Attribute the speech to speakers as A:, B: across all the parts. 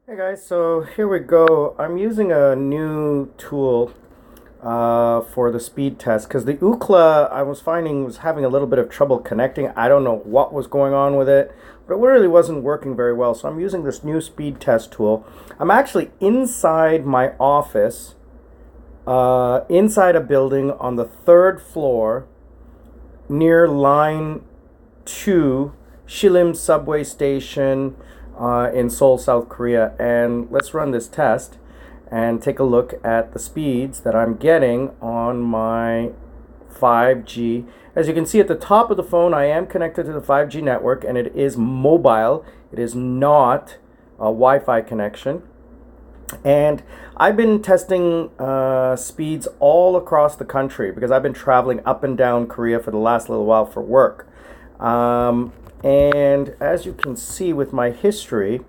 A: Hey guys, so here we go. I'm using a new tool for the speed test because the Ookla I was finding was having a little bit of trouble connecting. I don't know what was going on with it, but it really wasn't working very well. So I'm using this new speed test tool. I'm actually inside my office, inside a building on the third floor near line 2, Shilim subway station in Seoul, South Korea. And let's run this test and take a look at the speeds that I'm getting on my 5G. As you can see at the top of the phone, I am connected to the 5G network, and it is mobile. It is not a Wi-Fi connection. And I've been testing speeds all across the country because I've been traveling up and down Korea for the last little while for work. And as you can see with my history,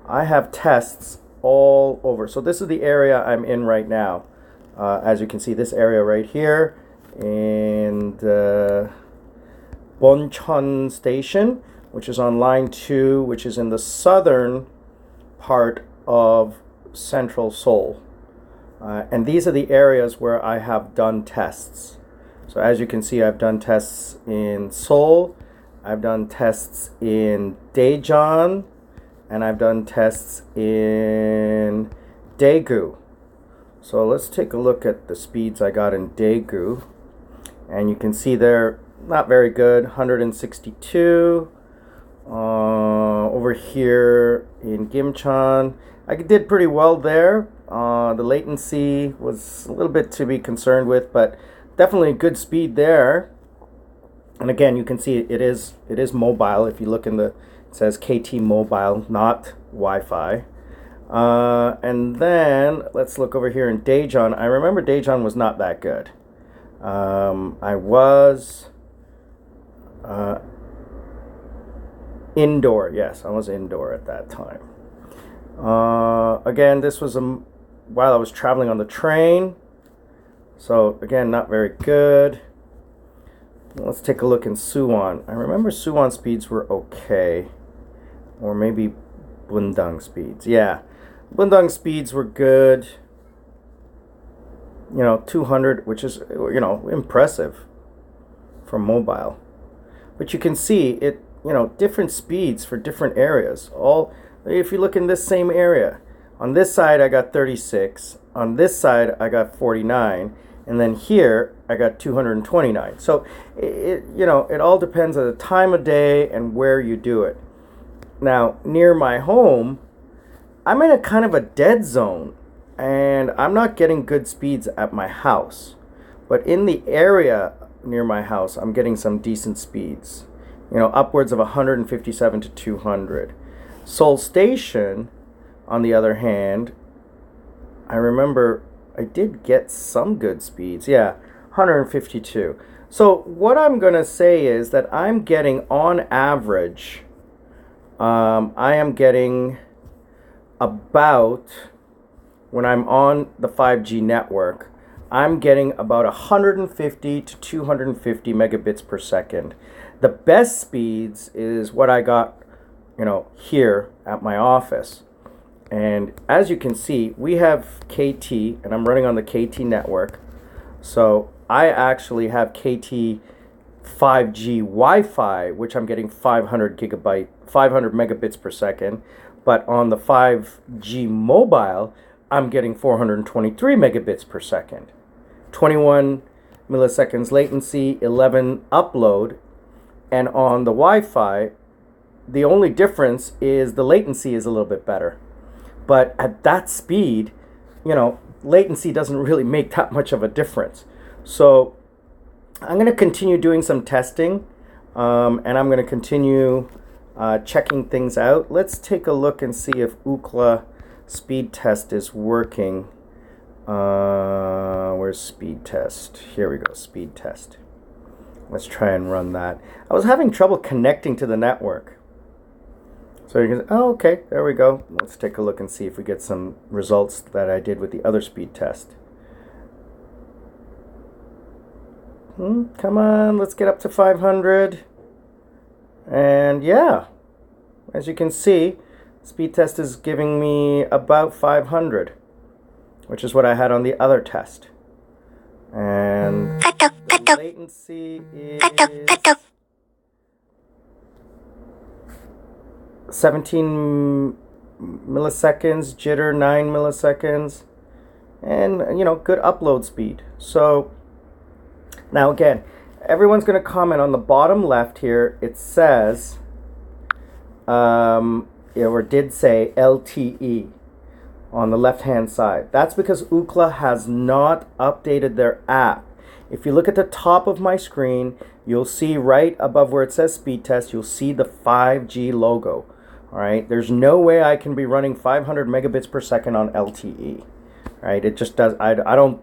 A: I have tests all over. So this is the area I'm in right now. As you can see, this area right here in Boncheon Station, which is on line 2, which is in the southern part of central Seoul. And these are the areas where I have done tests. So as you can see, I've done tests in Seoul, I've done tests in Daejeon, and I've done tests in Daegu. So let's take a look at the speeds I got in Daegu. And you can see they're not very good, 162. Over here in Gimcheon, I did pretty well there. The latency was a little bit to be concerned with, but definitely good speed there. And again, you can see it is mobile. If you look in the, it says KT mobile, not Wi-Fi. And then let's look over here in Daejeon. I remember Daejeon was not that good. I was indoor. Yes, I was indoor at that time. Again, this was while I was traveling on the train. So again, not very good. Let's take a look in Suwon. I remember Suwon speeds were okay. Or maybe Bundang speeds. Yeah, Bundang speeds were good. 200, which is, impressive for mobile. But you can see it, different speeds for different areas. If you look in this same area, on this side I got 36, on this side I got 49, and then here I got 229. So it all depends on the time of day and where you do it. Now, near my home, I'm in a kind of a dead zone, and I'm not getting good speeds at my house. But in the area near my house, I'm getting some decent speeds. Upwards of 157 to 200. Seoul Station, on the other hand, I remember I did get some good speeds. Yeah, 152. So what I'm going to say is that I'm getting, on average, I am getting about, when I'm on the 5G network, I'm getting about 150 to 250 megabits per second. The best speeds is what I got, here at my office. And as you can see, we have KT, and I'm running on the KT network. So I actually have KT 5G Wi-Fi, which I'm getting 500 megabits per second. But on the 5G mobile, I'm getting 423 megabits per second. 21 milliseconds latency, 11 upload. And on the Wi-Fi, the only difference is the latency is a little bit better. But at that speed, latency doesn't really make that much of a difference. So I'm going to continue doing some testing, and I'm going to continue checking things out. Let's take a look and see if Ookla speed test is working. Where's speed test? Here we go, speed test. Let's try and run that. I was having trouble connecting to the network. So you can, okay, there we go. Let's take a look and see if we get some results that I did with the other speed test. Come on, let's get up to 500. And yeah, as you can see, Speed test is giving me about 500, which is what I had on the other test. And the latency is 17 milliseconds, jitter 9 milliseconds, and good upload speed. So now again, everyone's going to comment on the bottom left here. It says or did say LTE on the left hand side. That's because Ookla has not updated their app. If you look at the top of my screen, you'll see right above where it says speed test, you'll see the 5G logo. All right, there's no way I can be running 500 megabits per second on LTE. All right, it just does. I don't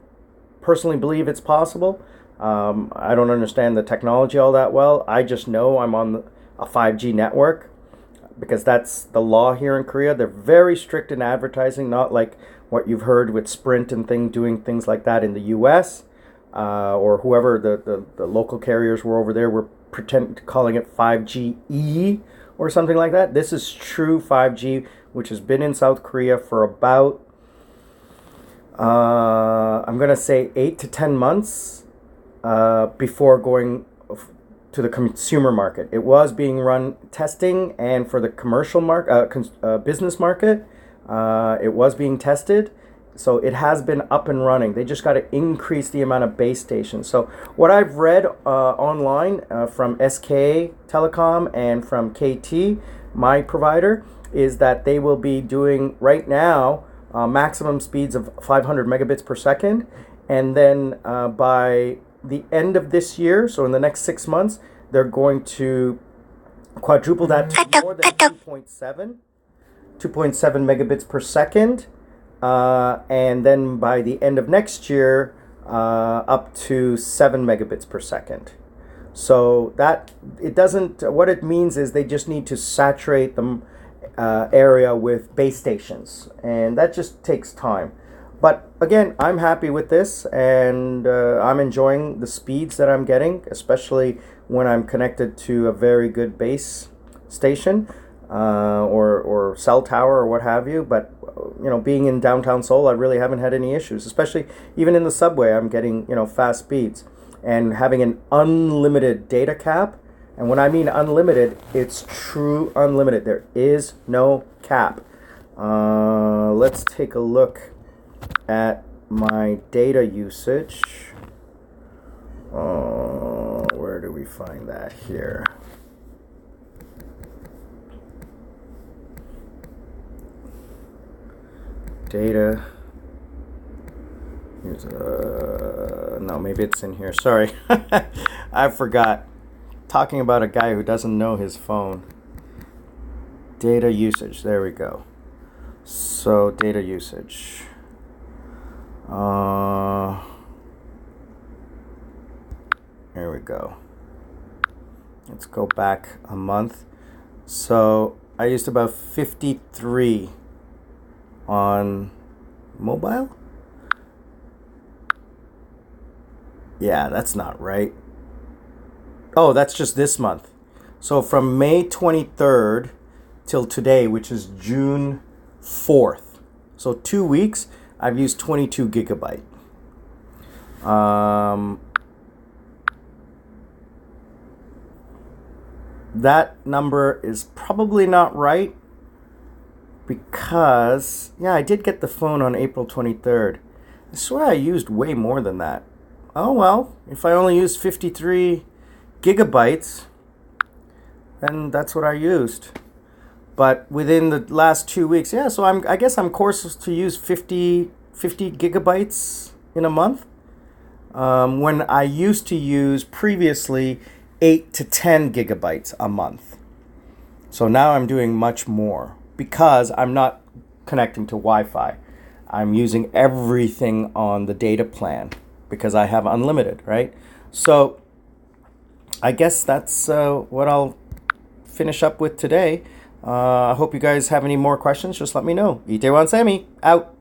A: personally believe it's possible. I don't understand the technology all that well. I just know I'm on a 5G network because that's the law here in Korea. They're very strict in advertising, not like what you've heard with Sprint and doing things like that in the US, or whoever the local carriers were over there were calling it 5GE or something like that. This is true 5G, which has been in South Korea for about, I'm going to say 8 to 10 months before going to the consumer market. It was being run testing, and for the commercial business market, it was being tested. So it has been up and running. They just got to increase the amount of base stations. So what I've read online from SK Telecom and from KT, my provider, is that they will be doing right now maximum speeds of 500 megabits per second. And then by the end of this year, so in the next 6 months, they're going to quadruple that to more than 2.7 megabits per second. And then by the end of next year, up to 7 megabits per second. So that it doesn't, what it means is they just need to saturate the area with base stations, and that just takes time. But again, I'm happy with this, and I'm enjoying the speeds that I'm getting, especially when I'm connected to a very good base station or cell tower or what have you. But being in downtown Seoul, I really haven't had any issues, especially even in the subway. I'm getting fast speeds, and having an unlimited data cap. And when I mean unlimited, it's true unlimited. There is no cap. Let's take a look at my data usage. Where do we find that here? Data. Here's no, maybe it's in here. Sorry, I forgot. Talking about a guy who doesn't know his phone. Data usage. There we go. So data usage. There we go. Let's go back a month. So I used about 53 on mobile. Yeah, that's not right. Oh, that's just this month. So from May 23rd till today, which is June 4th. So 2 weeks, I've used 22 gigabyte. That number is probably not right because, yeah, I did get the phone on April 23rd. I swear I used way more than that. Oh well, if I only used 53 gigabytes, then that's what I used. But within the last 2 weeks, yeah, so I guess I'm course to use 50 gigabytes in a month. When I used to use previously 8 to 10 gigabytes a month. So now I'm doing much more because I'm not connecting to Wi-Fi. I'm using everything on the data plan because I have unlimited, right? So I guess that's what I'll finish up with today. I hope you guys have any more questions. Just let me know. Itaewon Sammy, out.